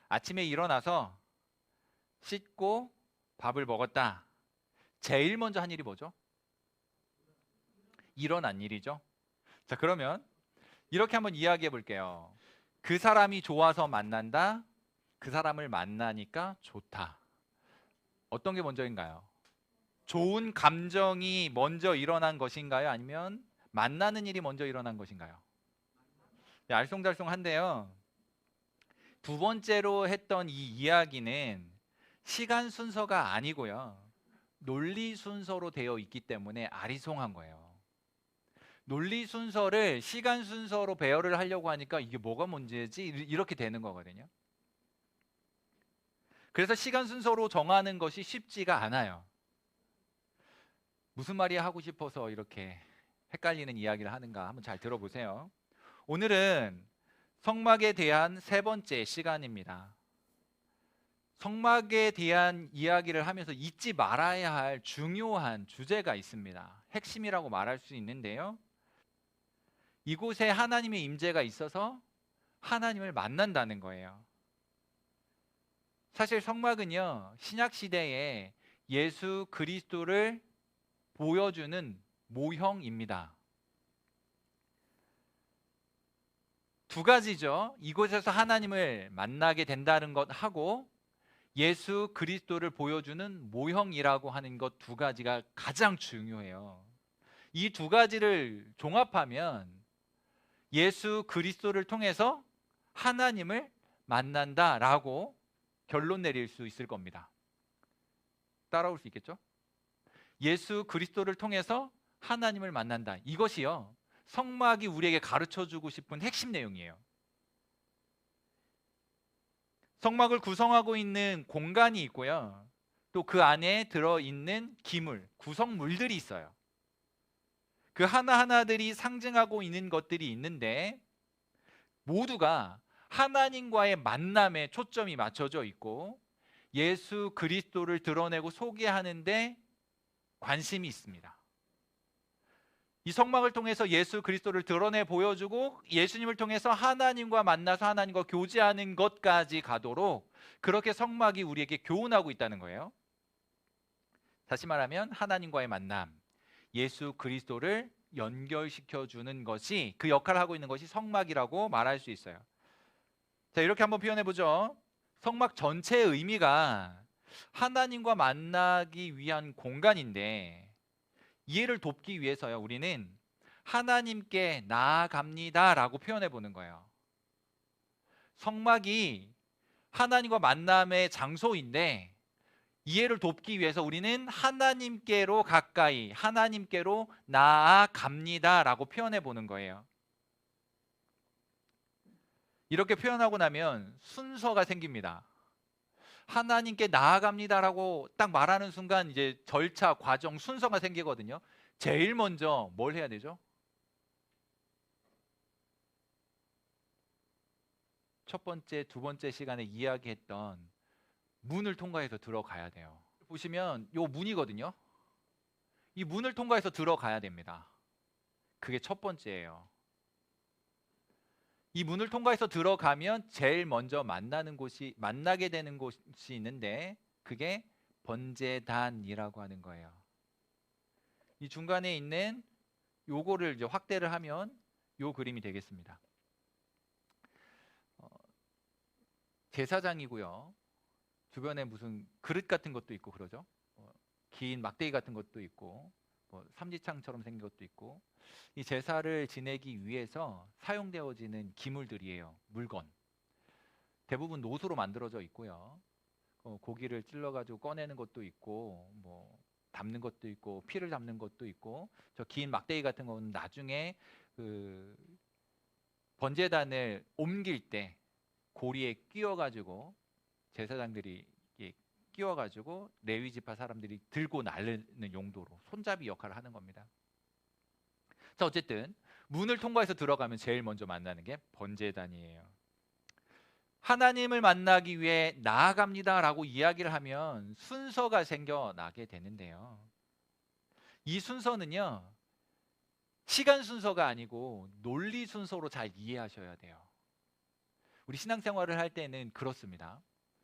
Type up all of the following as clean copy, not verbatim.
아침에 일어나서 씻고 밥을 먹었다. 제일 먼저 한 일이 뭐죠? 일어난 일이죠. 자, 그러면 이렇게 한번 이야기해 볼게요. 그 사람이 좋아서 만난다. 그 사람을 만나니까 좋다. 어떤 게 먼저인가요? 좋은 감정이 먼저 일어난 것인가요? 아니면 만나는 일이 먼저 일어난 것인가요? 네, 알쏭달쏭한데요. 두 번째로 했던 이 이야기는 시간 순서가 아니고요. 논리 순서로 되어 있기 때문에 아리송한 거예요. 논리 순서를 시간 순서로 배열을 하려고 하니까 이게 뭐가 문제지? 이렇게 되는 거거든요. 그래서 시간 순서로 정하는 것이 쉽지가 않아요. 무슨 말이 하고 싶어서 이렇게 헷갈리는 이야기를 하는가 한번 잘 들어보세요. 오늘은 성막에 대한 세 번째 시간입니다. 성막에 대한 이야기를 하면서 잊지 말아야 할 중요한 주제가 있습니다. 핵심이라고 말할 수 있는데요. 이곳에 하나님의 임재가 있어서 하나님을 만난다는 거예요. 사실 성막은요, 신약 시대에 예수 그리스도를 보여주는 모형입니다. 두 가지죠. 이곳에서 하나님을 만나게 된다는 것하고 예수 그리스도를 보여주는 모형이라고 하는 것 두 가지가 가장 중요해요. 이 두 가지를 종합하면 예수 그리스도를 통해서 하나님을 만난다라고 결론 내릴 수 있을 겁니다. 따라올 수 있겠죠? 예수 그리스도를 통해서 하나님을 만난다. 이것이요, 성막이 우리에게 가르쳐 주고 싶은 핵심 내용이에요. 성막을 구성하고 있는 공간이 있고요. 또 그 안에 들어있는 기물, 구성물들이 있어요. 그 하나하나들이 상징하고 있는 것들이 있는데 모두가 하나님과의 만남에 초점이 맞춰져 있고 예수 그리스도를 드러내고 소개하는데 관심이 있습니다. 이 성막을 통해서 예수 그리스도를 드러내 보여주고 예수님을 통해서 하나님과 만나서 하나님과 교제하는 것까지 가도록 그렇게 성막이 우리에게 교훈하고 있다는 거예요. 다시 말하면 하나님과의 만남, 예수 그리스도를 연결시켜 주는 것이 그 역할을 하고 있는 것이 성막이라고 말할 수 있어요. 자, 이렇게 한번 표현해 보죠. 성막 전체의 의미가 하나님과 만나기 위한 공간인데 이해를 돕기 위해서요, 우리는 하나님께 나아갑니다라고 표현해 보는 거예요. 성막이 하나님과 만남의 장소인데 이해를 돕기 위해서 우리는 하나님께로 가까이, 하나님께로 나아갑니다라고 표현해 보는 거예요. 이렇게 표현하고 나면 순서가 생깁니다. 하나님께 나아갑니다라고 딱 말하는 순간 이제 절차, 과정, 순서가 생기거든요. 제일 먼저 뭘 해야 되죠? 첫 번째, 두 번째 시간에 이야기했던 문을 통과해서 들어가야 돼요. 보시면 요 문이거든요. 이 문을 통과해서 들어가야 됩니다. 그게 첫 번째예요. 이 문을 통과해서 들어가면 제일 먼저 만나게 되는 곳이 있는데 그게 번제단이라고 하는 거예요. 이 중간에 있는 요거를 이제 확대를 하면 요 그림이 되겠습니다. 어, 제사장이고요. 주변에 무슨 그릇 같은 것도 있고 그러죠. 긴 막대기 같은 것도 있고 삼지창처럼 생긴 것도 있고 이 제사를 지내기 위해서 사용되어지는 기물들이에요. 물건. 대부분 노수로 만들어져 있고요. 고기를 찔러가지고 꺼내는 것도 있고 뭐 담는 것도 있고 피를 담는 것도 있고 저 긴 막대기 같은 거는 나중에 그 번제단을 옮길 때 고리에 끼워가지고 제사장들이 끼워가지고 레위 지파 사람들이 들고 나르는 용도로 손잡이 역할을 하는 겁니다. 자, 어쨌든 문을 통과해서 들어가면 제일 먼저 만나는 게 번제단이에요. 하나님을 만나기 위해 나아갑니다라고 이야기를 하면 순서가 생겨나게 되는데요. 이 순서는요, 시간 순서가 아니고 논리 순서로 잘 이해하셔야 돼요. 우리 신앙생활을 할 때는 그렇습니다.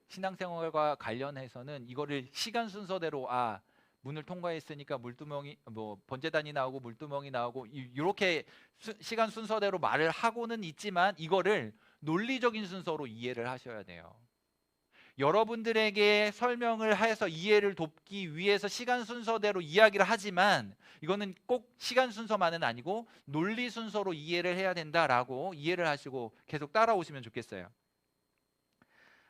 신앙생활과 관련해서는 이거를 시간 순서대로 문을 통과했으니까 물두멍이 번제단이 나오고 물두멍이 나오고 이렇게 시간 순서대로 말을 하고는 있지만 이거를 논리적인 순서로 이해를 하셔야 돼요. 여러분들에게 설명을 해서 이해를 돕기 위해서 시간 순서대로 이야기를 하지만 이거는 꼭 시간 순서만은 아니고 논리 순서로 이해를 해야 된다라고 이해를 하시고 계속 따라오시면 좋겠어요.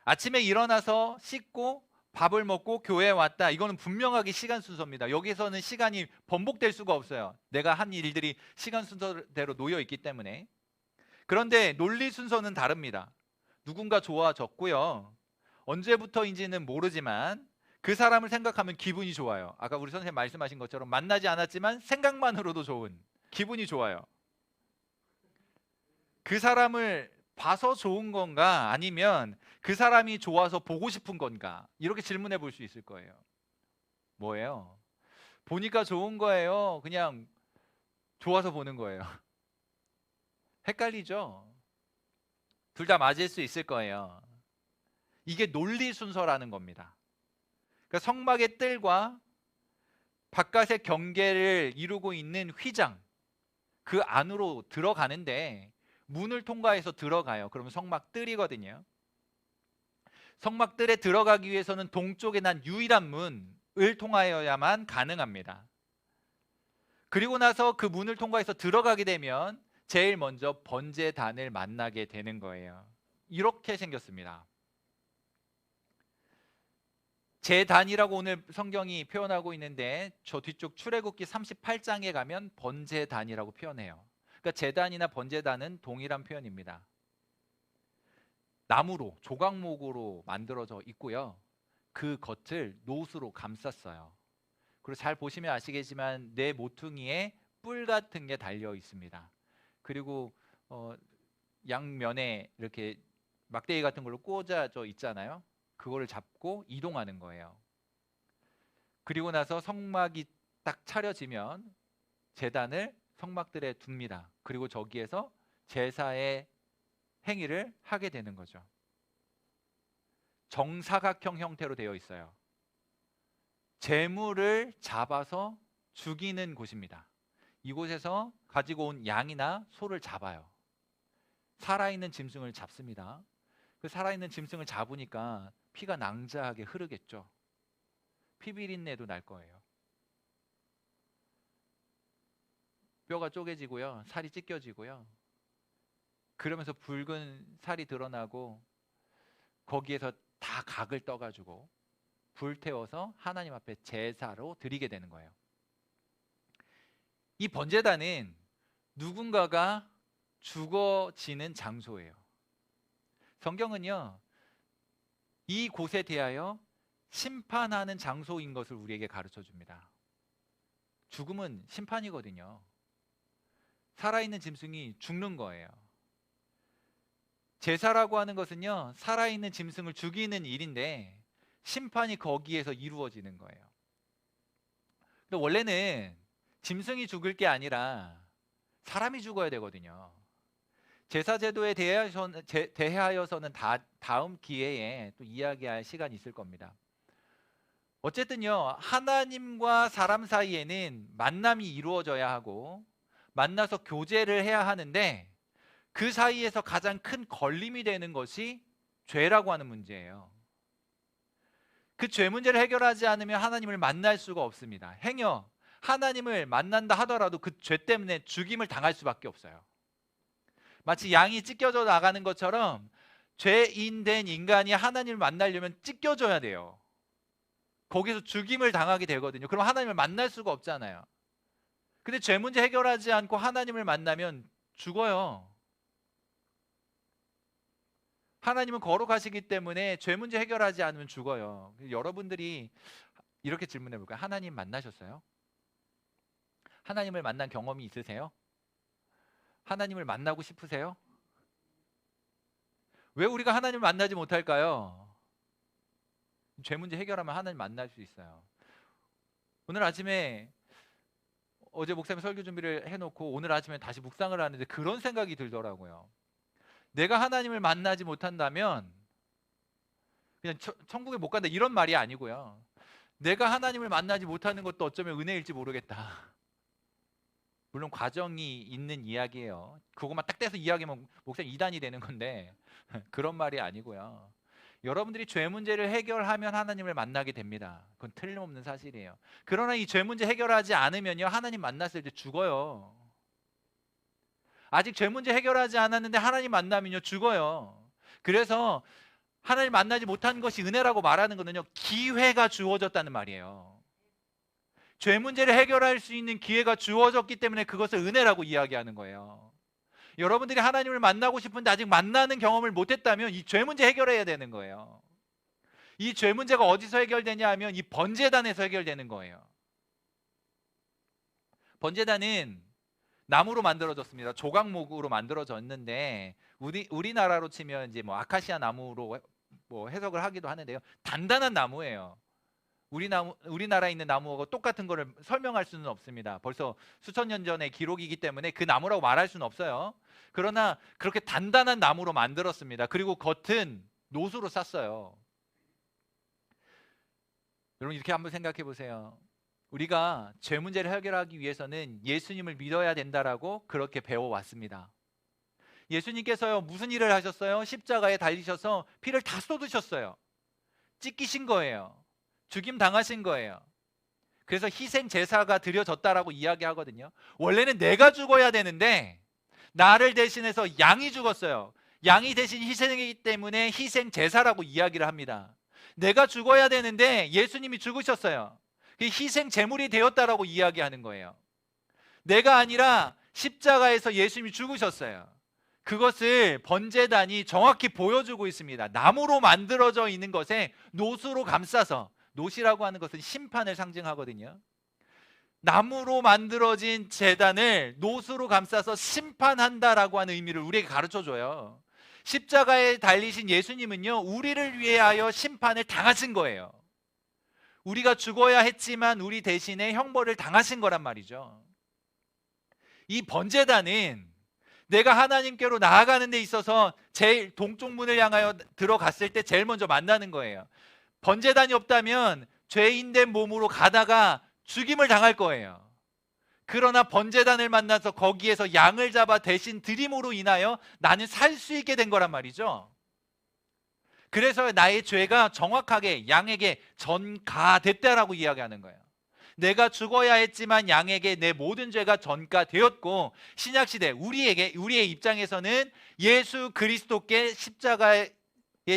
아침에 일어나서 씻고 밥을 먹고 교회에 왔다. 이거는 분명하게 시간 순서입니다. 여기서는 시간이 번복될 수가 없어요. 내가 한 일들이 시간 순서대로 놓여 있기 때문에. 그런데 논리 순서는 다릅니다. 누군가 좋아졌고요. 언제부터인지는 모르지만 그 사람을 생각하면 기분이 좋아요. 아까 우리 선생님 말씀하신 것처럼 만나지 않았지만 생각만으로도 좋은, 기분이 좋아요. 그 사람을 봐서 좋은 건가 아니면 그 사람이 좋아서 보고 싶은 건가, 이렇게 질문해 볼 수 있을 거예요. 뭐예요? 보니까 좋은 거예요? 그냥 좋아서 보는 거예요? 헷갈리죠? 둘 다 맞을 수 있을 거예요. 이게 논리 순서라는 겁니다. 그러니까 성막의 뜰과 바깥의 경계를 이루고 있는 휘장, 그 안으로 들어가는데 문을 통과해서 들어가요. 그러면 성막 뜰이거든요. 성막 뜰에 들어가기 위해서는 동쪽에 난 유일한 문을 통하여야만 가능합니다. 그리고 나서 그 문을 통과해서 들어가게 되면 제일 먼저 번제단을 만나게 되는 거예요. 이렇게 생겼습니다. 제단이라고 오늘 성경이 표현하고 있는데 저 뒤쪽 출애굽기 38장에 가면 번제단이라고 표현해요. 그러니까 제단이나 번제단은 동일한 표현입니다. 나무로, 조각목으로 만들어져 있고요. 그 겉을 노수로 감쌌어요. 그리고 잘 보시면 아시겠지만 내 모퉁이에 뿔 같은 게 달려 있습니다. 그리고 양면에 이렇게 막대기 같은 걸로 꽂아져 있잖아요. 그거를 잡고 이동하는 거예요. 그리고 나서 성막이 딱 차려지면 제단을 성막들에 둡니다. 그리고 저기에서 제사의 행위를 하게 되는 거죠. 정사각형 형태로 되어 있어요. 제물을 잡아서 죽이는 곳입니다. 이곳에서 가지고 온 양이나 소를 잡아요. 살아있는 짐승을 잡습니다. 그 살아있는 짐승을 잡으니까 피가 낭자하게 흐르겠죠. 피비린내도 날 거예요. 뼈가 쪼개지고요. 살이 찢겨지고요. 그러면서 붉은 살이 드러나고 거기에서 다 각을 떠가지고 불태워서 하나님 앞에 제사로 드리게 되는 거예요. 이 번제단은 누군가가 죽어지는 장소예요. 성경은요, 이 곳에 대하여 심판하는 장소인 것을 우리에게 가르쳐 줍니다. 죽음은 심판이거든요. 살아있는 짐승이 죽는 거예요. 제사라고 하는 것은요, 살아있는 짐승을 죽이는 일인데 심판이 거기에서 이루어지는 거예요. 근데 원래는 짐승이 죽을 게 아니라 사람이 죽어야 되거든요. 제사 제도에 대하여서는 다음 기회에 또 이야기할 시간이 있을 겁니다. 어쨌든요, 하나님과 사람 사이에는 만남이 이루어져야 하고 만나서 교제를 해야 하는데 그 사이에서 가장 큰 걸림이 되는 것이 죄라고 하는 문제예요. 그 죄 문제를 해결하지 않으면 하나님을 만날 수가 없습니다. 행여 하나님을 만난다 하더라도 그 죄 때문에 죽임을 당할 수밖에 없어요. 마치 양이 찢겨져 나가는 것처럼 죄인 된 인간이 하나님을 만나려면 찢겨져야 돼요. 거기서 죽임을 당하게 되거든요. 그럼 하나님을 만날 수가 없잖아요. 근데 죄 문제 해결하지 않고 하나님을 만나면 죽어요. 하나님은 거룩하시기 때문에 죄 문제 해결하지 않으면 죽어요. 여러분들이 이렇게 질문해 볼까요? 하나님 만나셨어요? 하나님을 만난 경험이 있으세요? 하나님을 만나고 싶으세요? 왜 우리가 하나님을 만나지 못할까요? 죄 문제 해결하면 하나님 만날 수 있어요. 오늘 아침에 어제 목사님 설교 준비를 해놓고 오늘 아침에 다시 묵상을 하는데 그런 생각이 들더라고요. 내가 하나님을 만나지 못한다면 그냥 천국에 못 간다 이런 말이 아니고요. 내가 하나님을 만나지 못하는 것도 어쩌면 은혜일지 모르겠다. 물론 과정이 있는 이야기예요. 그것만 딱 떼서 이야기하면 목사님 이단이 되는 건데 그런 말이 아니고요. 여러분들이 죄 문제를 해결하면 하나님을 만나게 됩니다. 그건 틀림없는 사실이에요. 그러나 이 죄 문제 해결하지 않으면요, 하나님 만났을 때 죽어요. 아직 죄 문제 해결하지 않았는데 하나님 만나면요, 죽어요. 그래서 하나님 만나지 못한 것이 은혜라고 말하는 거는요, 기회가 주어졌다는 말이에요. 죄 문제를 해결할 수 있는 기회가 주어졌기 때문에 그것을 은혜라고 이야기하는 거예요. 여러분들이 하나님을 만나고 싶은데 아직 만나는 경험을 못했다면 이 죄 문제 해결해야 되는 거예요. 이 죄 문제가 어디서 해결되냐 하면 이 번제단에서 해결되는 거예요. 번제단은 나무로 만들어졌습니다. 조각목으로 만들어졌는데 우리나라로 치면 이제 뭐 아카시아 나무로 뭐 해석을 하기도 하는데요. 단단한 나무예요. 우리나라에 있는 나무하고 똑같은 거를 설명할 수는 없습니다. 벌써 수천 년 전의 기록이기 때문에 그 나무라고 말할 수는 없어요. 그러나 그렇게 단단한 나무로 만들었습니다. 그리고 겉은 노수로 쌌어요. 여러분 이렇게 한번 생각해 보세요. 우리가 죄 문제를 해결하기 위해서는 예수님을 믿어야 된다라고 그렇게 배워왔습니다. 예수님께서요 무슨 일을 하셨어요? 십자가에 달리셔서 피를 다 쏟으셨어요. 찢기신 거예요. 죽임 당하신 거예요. 그래서 희생 제사가 드려졌다라고 이야기하거든요. 원래는 내가 죽어야 되는데 나를 대신해서 양이 죽었어요. 양이 대신 희생이기 때문에 희생 제사라고 이야기를 합니다. 내가 죽어야 되는데 예수님이 죽으셨어요. 희생 제물이 되었다라고 이야기하는 거예요. 내가 아니라 십자가에서 예수님이 죽으셨어요. 그것을 번제단이 정확히 보여주고 있습니다. 나무로 만들어져 있는 것에 노수로 감싸서, 노시라고 하는 것은 심판을 상징하거든요. 나무로 만들어진 제단을 노수로 감싸서 심판한다라고 하는 의미를 우리에게 가르쳐줘요. 십자가에 달리신 예수님은요 우리를 위하여 심판을 당하신 거예요. 우리가 죽어야 했지만 우리 대신에 형벌을 당하신 거란 말이죠. 이 번제단은 내가 하나님께로 나아가는 데 있어서 제일 동쪽 문을 향하여 들어갔을 때 제일 먼저 만나는 거예요. 번제단이 없다면 죄인된 몸으로 가다가 죽임을 당할 거예요. 그러나 번제단을 만나서 거기에서 양을 잡아 대신 드림으로 인하여 나는 살 수 있게 된 거란 말이죠. 그래서 나의 죄가 정확하게 양에게 전가됐다라고 이야기하는 거예요. 내가 죽어야 했지만 양에게 내 모든 죄가 전가되었고, 신약시대 우리의 입장에서는 예수 그리스도께 십자가에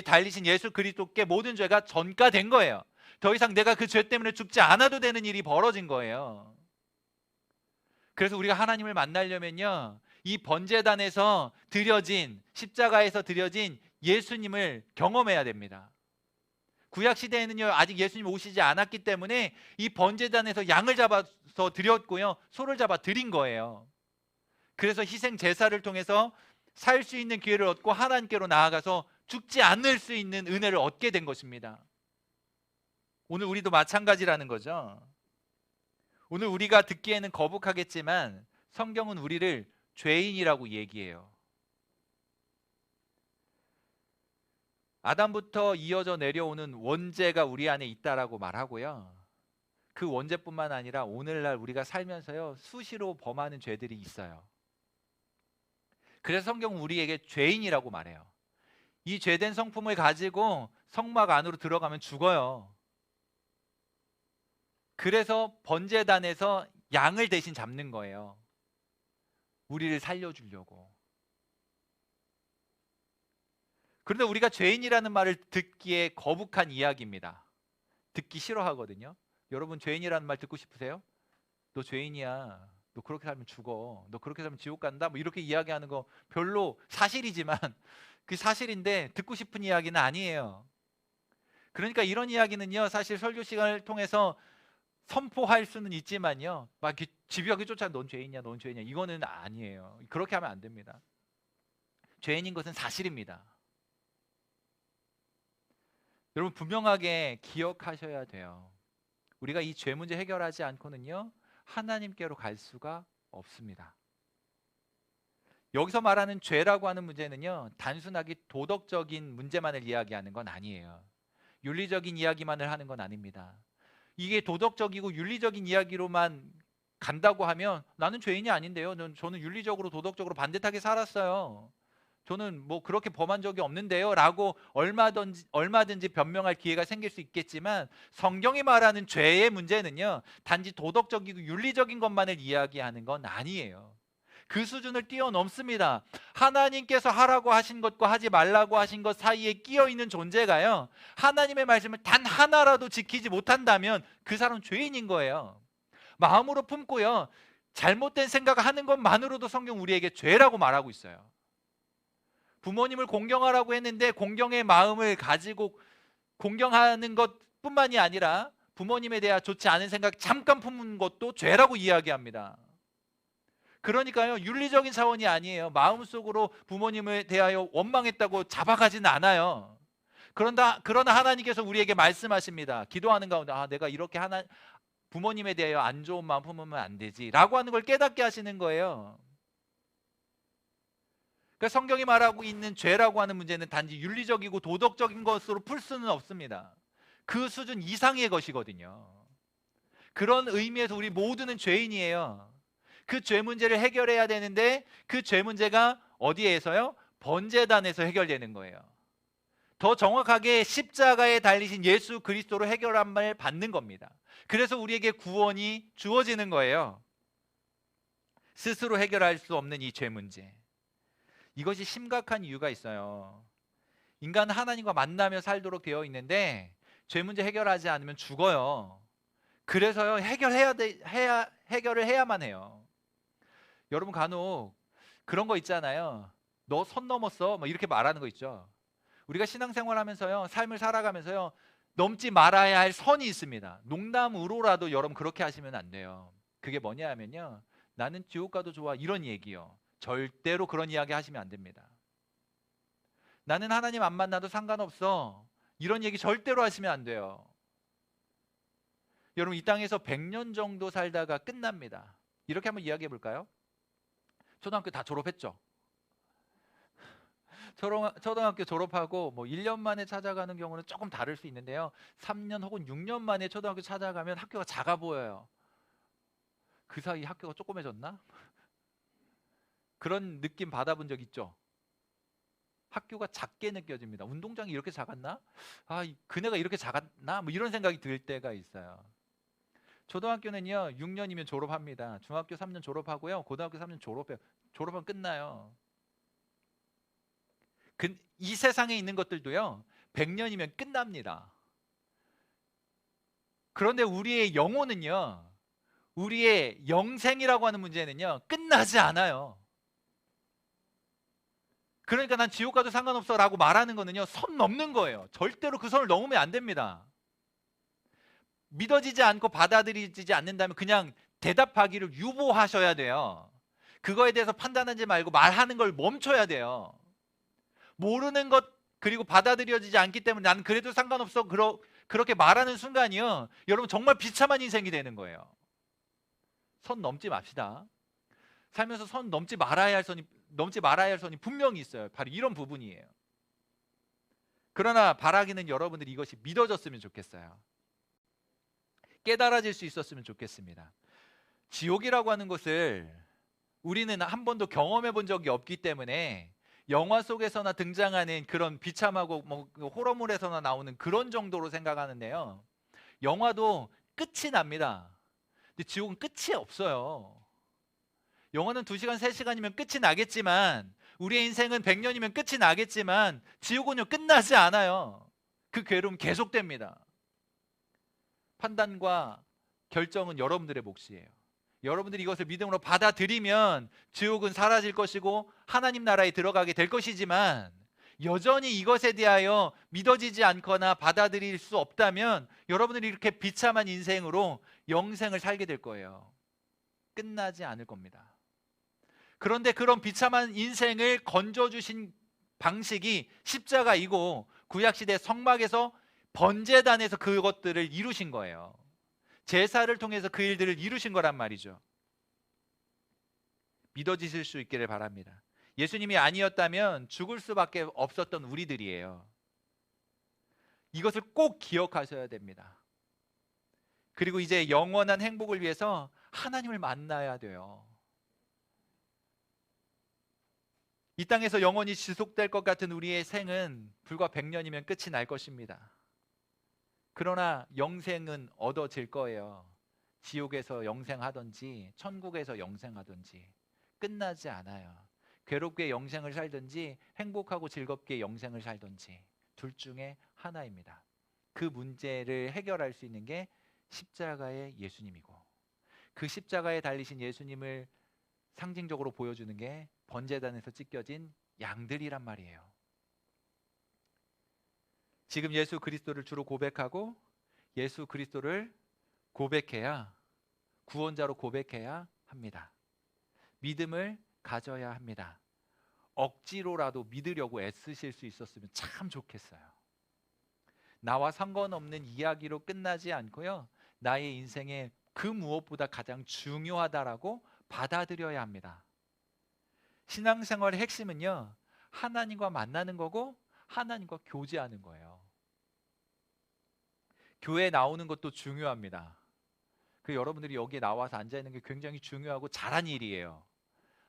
달리신 예수 그리스도께 모든 죄가 전가된 거예요. 더 이상 내가 그 죄 때문에 죽지 않아도 되는 일이 벌어진 거예요. 그래서 우리가 하나님을 만나려면요 이 번제단에서 드려진, 십자가에서 드려진 예수님을 경험해야 됩니다. 구약시대에는요 아직 예수님 오시지 않았기 때문에 이 번제단에서 양을 잡아서 드렸고요 소를 잡아 드린 거예요. 그래서 희생 제사를 통해서 살 수 있는 기회를 얻고 하나님께로 나아가서 죽지 않을 수 있는 은혜를 얻게 된 것입니다. 오늘 우리도 마찬가지라는 거죠. 오늘 우리가 듣기에는 거북하겠지만 성경은 우리를 죄인이라고 얘기해요. 아담부터 이어져 내려오는 원죄가 우리 안에 있다라고 말하고요. 그 원죄뿐만 아니라 오늘날 우리가 살면서요 수시로 범하는 죄들이 있어요. 그래서 성경은 우리에게 죄인이라고 말해요. 이 죄된 성품을 가지고 성막 안으로 들어가면 죽어요. 그래서 번제단에서 양을 대신 잡는 거예요. 우리를 살려주려고. 그런데 우리가 죄인이라는 말을 듣기에 거북한 이야기입니다. 듣기 싫어하거든요. 여러분 죄인이라는 말 듣고 싶으세요? 너 죄인이야. 너 그렇게 살면 죽어. 너 그렇게 살면 지옥 간다. 뭐 이렇게 이야기하는 거 별로 사실이지만 그 사실인데 듣고 싶은 이야기는 아니에요. 그러니까 이런 이야기는요 사실 설교 시간을 통해서 선포할 수는 있지만요 막 집요하게 쫓아 넌 죄인이야 넌 죄인이야 이거는 아니에요. 그렇게 하면 안 됩니다. 죄인인 것은 사실입니다. 여러분 분명하게 기억하셔야 돼요. 우리가 이 죄 문제 해결하지 않고는요 하나님께로 갈 수가 없습니다. 여기서 말하는 죄라고 하는 문제는요, 단순하게 도덕적인 문제만을 이야기하는 건 아니에요. 윤리적인 이야기만을 하는 건 아닙니다. 이게 도덕적이고 윤리적인 이야기로만 간다고 하면 나는 죄인이 아닌데요, 저는 윤리적으로 도덕적으로 반듯하게 살았어요, 저는 뭐 그렇게 범한 적이 없는데요 라고 얼마든지 변명할 기회가 생길 수 있겠지만, 성경이 말하는 죄의 문제는요, 단지 도덕적이고 윤리적인 것만을 이야기하는 건 아니에요. 그 수준을 뛰어넘습니다. 하나님께서 하라고 하신 것과 하지 말라고 하신 것 사이에 끼어 있는 존재가요, 하나님의 말씀을 단 하나라도 지키지 못한다면 그 사람은 죄인인 거예요. 마음으로 품고요, 잘못된 생각하는 것만으로도 성경 우리에게 죄라고 말하고 있어요. 부모님을 공경하라고 했는데 공경의 마음을 가지고 공경하는 것뿐만이 아니라 부모님에 대한 좋지 않은 생각 잠깐 품은 것도 죄라고 이야기합니다. 그러니까요, 윤리적인 차원이 아니에요. 마음속으로 부모님에 대하여 원망했다고 잡아가지는 않아요. 그러나 하나님께서 우리에게 말씀하십니다. 기도하는 가운데 내가 이렇게 부모님에 대하여 안 좋은 마음 품으면 안 되지 라고 하는 걸 깨닫게 하시는 거예요. 그러니까 성경이 말하고 있는 죄라고 하는 문제는 단지 윤리적이고 도덕적인 것으로 풀 수는 없습니다. 그 수준 이상의 것이거든요. 그런 의미에서 우리 모두는 죄인이에요. 그 죄 문제를 해결해야 되는데 그 죄 문제가 어디에서요? 번제단에서 해결되는 거예요. 더 정확하게 십자가에 달리신 예수 그리스도로 해결함을 받는 겁니다. 그래서 우리에게 구원이 주어지는 거예요. 스스로 해결할 수 없는 이 죄 문제. 이것이 심각한 이유가 있어요. 인간은 하나님과 만나며 살도록 되어 있는데 죄 문제 해결하지 않으면 죽어요. 그래서요, 해결을 해야만 해요. 여러분 간혹 그런 거 있잖아요. 너 선 넘었어, 뭐 이렇게 말하는 거 있죠. 우리가 신앙생활하면서요, 삶을 살아가면서요, 넘지 말아야 할 선이 있습니다. 농담으로라도 여러분 그렇게 하시면 안 돼요. 그게 뭐냐 하면요, 나는 지옥 가도 좋아 이런 얘기요. 절대로 그런 이야기 하시면 안 됩니다. 나는 하나님 안 만나도 상관없어 이런 얘기 절대로 하시면 안 돼요. 여러분 이 땅에서 100년 정도 살다가 끝납니다. 이렇게 한번 이야기해 볼까요? 초등학교 다 졸업했죠. 초등학교 졸업하고 뭐 1년 만에 찾아가는 경우는 조금 다를 수 있는데요, 3년 혹은 6년 만에 초등학교 찾아가면 학교가 작아 보여요. 그 사이 학교가 조그매졌나? 그런 느낌 받아본 적 있죠? 학교가 작게 느껴집니다. 운동장이 이렇게 작았나? 그네가 이렇게 작았나? 뭐 이런 생각이 들 때가 있어요. 초등학교는요 6년이면 졸업합니다. 중학교 3년 졸업하고요, 고등학교 3년 졸업하면 끝나요. 이 세상에 있는 것들도요 100년이면 끝납니다. 그런데 우리의 영혼은요, 우리의 영생이라고 하는 문제는요 끝나지 않아요. 그러니까 난 지옥 가도 상관없어 라고 말하는 거는요, 선 넘는 거예요. 절대로 그 선을 넘으면 안 됩니다. 믿어지지 않고 받아들이지 않는다면 그냥 대답하기를 유보하셔야 돼요. 그거에 대해서 판단하지 말고 말하는 걸 멈춰야 돼요. 모르는 것 그리고 받아들여지지 않기 때문에 나는 그래도 상관없어 그렇게 말하는 순간이요, 여러분 정말 비참한 인생이 되는 거예요. 선 넘지 맙시다. 살면서 선 넘지 말아야 할 선이 분명히 있어요. 바로 이런 부분이에요. 그러나 바라기는 여러분들이 이것이 믿어졌으면 좋겠어요. 깨달아질 수 있었으면 좋겠습니다. 지옥이라고 하는 것을 우리는 한 번도 경험해 본 적이 없기 때문에 영화 속에서나 등장하는 그런 비참하고 뭐 호러물에서나 나오는 그런 정도로 생각하는데요, 영화도 끝이 납니다. 근데 지옥은 끝이 없어요. 영화는 2시간, 3시간이면 끝이 나겠지만, 우리의 인생은 100년이면 끝이 나겠지만 지옥은요 끝나지 않아요. 그 괴로움 계속됩니다. 판단과 결정은 여러분들의 몫이에요. 여러분들이 이것을 믿음으로 받아들이면 지옥은 사라질 것이고 하나님 나라에 들어가게 될 것이지만, 여전히 이것에 대하여 믿어지지 않거나 받아들일 수 없다면 여러분들이 이렇게 비참한 인생으로 영생을 살게 될 거예요. 끝나지 않을 겁니다. 그런데 그런 비참한 인생을 건져주신 방식이 십자가이고, 구약시대 성막에서 번제단에서 그것들을 이루신 거예요. 제사를 통해서 그 일들을 이루신 거란 말이죠. 믿어지실 수 있기를 바랍니다. 예수님이 아니었다면 죽을 수밖에 없었던 우리들이에요. 이것을 꼭 기억하셔야 됩니다. 그리고 이제 영원한 행복을 위해서 하나님을 만나야 돼요. 이 땅에서 영원히 지속될 것 같은 우리의 생은 불과 100년이면 끝이 날 것입니다. 그러나 영생은 얻어질 거예요. 지옥에서 영생하든지 천국에서 영생하든지 끝나지 않아요. 괴롭게 영생을 살든지 행복하고 즐겁게 영생을 살든지 둘 중에 하나입니다. 그 문제를 해결할 수 있는 게 십자가의 예수님이고, 그 십자가에 달리신 예수님을 상징적으로 보여주는 게 번제단에서 찢겨진 양들이란 말이에요. 지금 예수 그리스도를 주로 고백하고 예수 그리스도를 고백해야, 구원자로 고백해야 합니다. 믿음을 가져야 합니다. 억지로라도 믿으려고 애쓰실 수 있었으면 참 좋겠어요. 나와 상관없는 이야기로 끝나지 않고요, 나의 인생에 그 무엇보다 가장 중요하다라고 받아들여야 합니다. 신앙생활의 핵심은요, 하나님과 만나는 거고 하나님과 교제하는 거예요. 교회 나오는 것도 중요합니다. 그 여러분들이 여기에 나와서 앉아 있는 게 굉장히 중요하고 잘한 일이에요.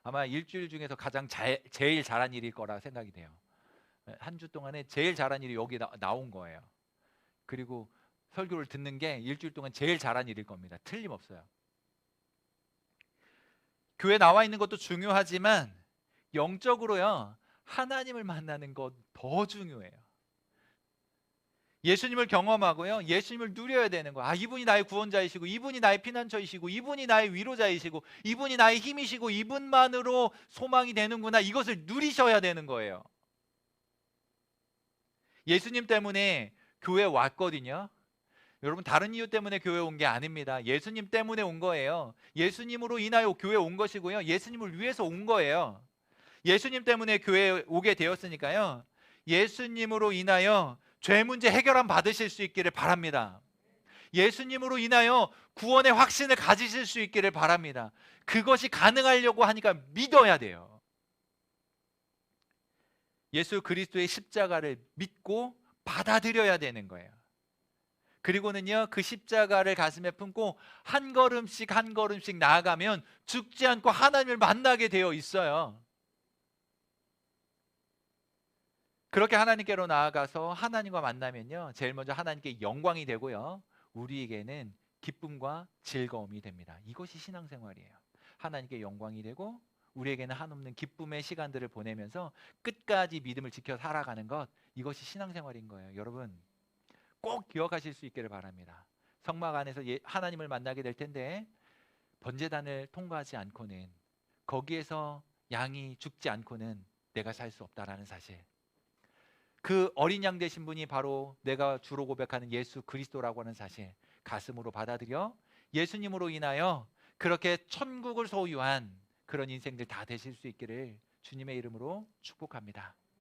아마 일주일 중에서 가장 제일 잘한 일일 거라 생각이 돼요. 한 주 동안에 제일 잘한 일이 여기 나온 거예요. 그리고 설교를 듣는 게 일주일 동안 제일 잘한 일일 겁니다. 틀림없어요. 교회 나와 있는 것도 중요하지만 영적으로요, 하나님을 만나는 것 더 중요해요. 예수님을 경험하고요, 예수님을 누려야 되는 거야. 아, 이분이 나의 구원자이시고, 이분이 나의 피난처이시고, 이분이 나의 위로자이시고, 이분이 나의 힘이시고, 이분만으로 소망이 되는구나. 이것을 누리셔야 되는 거예요. 예수님 때문에 교회 왔거든요. 여러분, 다른 이유 때문에 교회 온 게 아닙니다. 예수님 때문에 온 거예요. 예수님으로 인하여 교회 온 것이고요, 예수님을 위해서 온 거예요. 예수님 때문에 교회에 오게 되었으니까요, 예수님으로 인하여 죄 문제 해결함 받으실 수 있기를 바랍니다. 예수님으로 인하여 구원의 확신을 가지실 수 있기를 바랍니다. 그것이 가능하려고 하니까 믿어야 돼요. 예수 그리스도의 십자가를 믿고 받아들여야 되는 거예요. 그리고는요, 그 십자가를 가슴에 품고 한 걸음씩 한 걸음씩 나아가면 죽지 않고 하나님을 만나게 되어 있어요. 그렇게 하나님께로 나아가서 하나님과 만나면요, 제일 먼저 하나님께 영광이 되고요, 우리에게는 기쁨과 즐거움이 됩니다. 이것이 신앙생활이에요. 하나님께 영광이 되고 우리에게는 한없는 기쁨의 시간들을 보내면서 끝까지 믿음을 지켜 살아가는 것, 이것이 신앙생활인 거예요. 여러분, 꼭 기억하실 수 있기를 바랍니다. 성막 안에서 하나님을 만나게 될 텐데, 번제단을 통과하지 않고는, 거기에서 양이 죽지 않고는 내가 살 수 없다라는 사실, 그 어린 양 되신 분이 바로 내가 주로 고백하는 예수 그리스도라고 하는 사실, 가슴으로 받아들여 예수님으로 인하여 그렇게 천국을 소유한 그런 인생들 다 되실 수 있기를 주님의 이름으로 축복합니다.